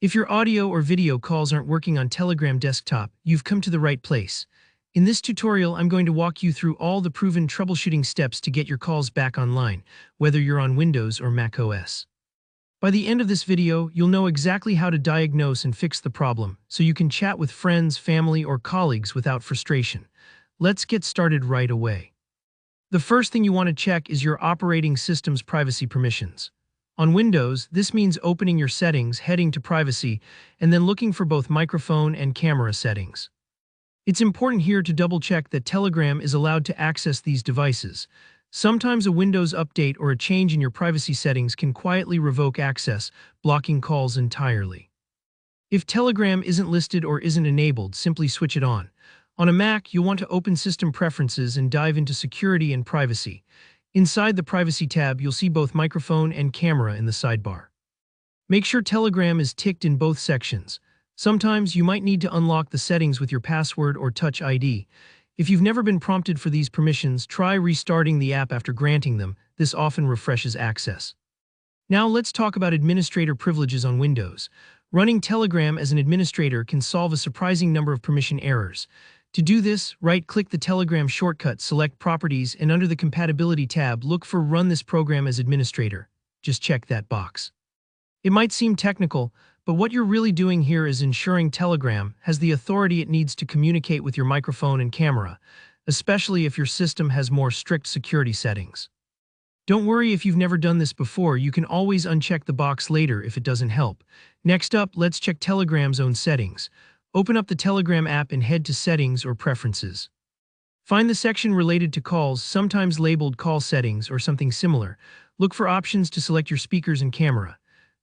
If your audio or video calls aren't working on Telegram desktop, you've come to the right place. In this tutorial, I'm going to walk you through all the proven troubleshooting steps to get your calls back online, whether you're on Windows or Mac OS. By the end of this video, you'll know exactly how to diagnose and fix the problem, so you can chat with friends, family, or colleagues without frustration. Let's get started right away. The first thing you want to check is your operating system's privacy permissions. On Windows, this means opening your settings, heading to Privacy, and then looking for both microphone and camera settings. It's important here to double-check that Telegram is allowed to access these devices. Sometimes a Windows update or a change in your privacy settings can quietly revoke access, blocking calls entirely. If Telegram isn't listed or isn't enabled, simply switch it on. On a Mac, you'll want to open System Preferences and dive into Security and Privacy. Inside the Privacy tab, you'll see both microphone and camera in the sidebar. Make sure Telegram is ticked in both sections. Sometimes you might need to unlock the settings with your password or Touch ID. If you've never been prompted for these permissions, try restarting the app after granting them. This often refreshes access. Now let's talk about administrator privileges on Windows. Running Telegram as an administrator can solve a surprising number of permission errors. To do this, right-click the Telegram shortcut, select Properties, and under the Compatibility tab, look for Run this program as administrator. Just check that box. It might seem technical, but what you're really doing here is ensuring Telegram has the authority it needs to communicate with your microphone and camera, especially if your system has more strict security settings. Don't worry if you've never done this before, you can always uncheck the box later if it doesn't help. Next up, let's check Telegram's own settings. Open up the Telegram app and head to Settings or Preferences. Find the section related to calls, sometimes labeled Call Settings or something similar. Look for options to select your speakers and camera.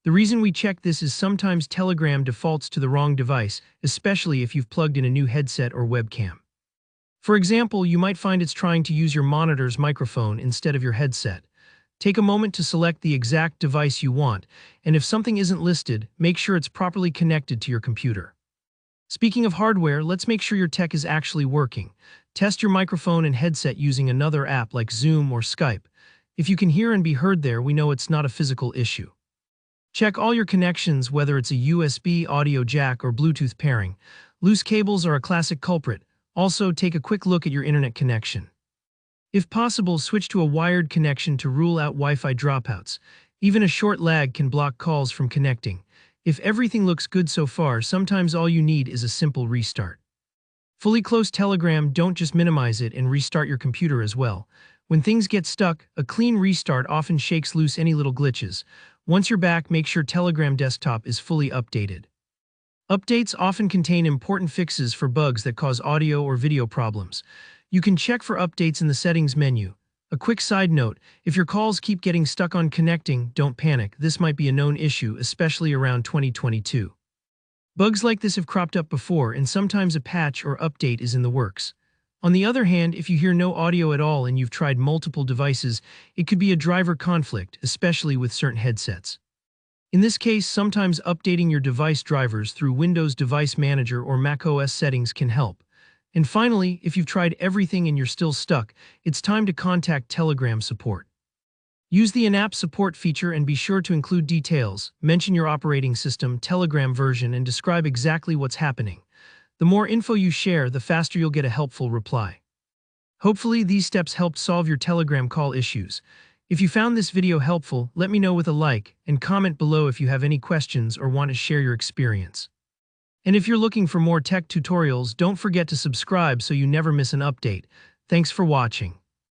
The reason we check this is sometimes Telegram defaults to the wrong device, especially if you've plugged in a new headset or webcam. For example, you might find it's trying to use your monitor's microphone instead of your headset. Take a moment to select the exact device you want, and if something isn't listed, make sure it's properly connected to your computer. Speaking of hardware, let's make sure your tech is actually working. Test your microphone and headset using another app like Zoom or Skype. If you can hear and be heard there, we know it's not a physical issue. Check all your connections, whether it's a USB, audio jack, or Bluetooth pairing. Loose cables are a classic culprit. Also, take a quick look at your internet connection. If possible, switch to a wired connection to rule out Wi-Fi dropouts. Even a short lag can block calls from connecting. If everything looks good so far, sometimes all you need is a simple restart. Fully close Telegram, don't just minimize it, and restart your computer as well. When things get stuck, a clean restart often shakes loose any little glitches. Once you're back, make sure Telegram desktop is fully updated. Updates often contain important fixes for bugs that cause audio or video problems. You can check for updates in the settings menu. A quick side note, if your calls keep getting stuck on connecting, don't panic. This might be a known issue, especially around 2022. Bugs like this have cropped up before, and sometimes a patch or update is in the works. On the other hand, if you hear no audio at all and you've tried multiple devices, it could be a driver conflict, especially with certain headsets. In this case, sometimes updating your device drivers through Windows Device Manager or macOS settings can help. And finally, if you've tried everything and you're still stuck, it's time to contact Telegram support. Use the in-app support feature and be sure to include details, mention your operating system, Telegram version, and describe exactly what's happening. The more info you share, the faster you'll get a helpful reply. Hopefully, these steps helped solve your Telegram call issues. If you found this video helpful, let me know with a like, and comment below if you have any questions or want to share your experience. And if you're looking for more tech tutorials, don't forget to subscribe so you never miss an update. Thanks for watching.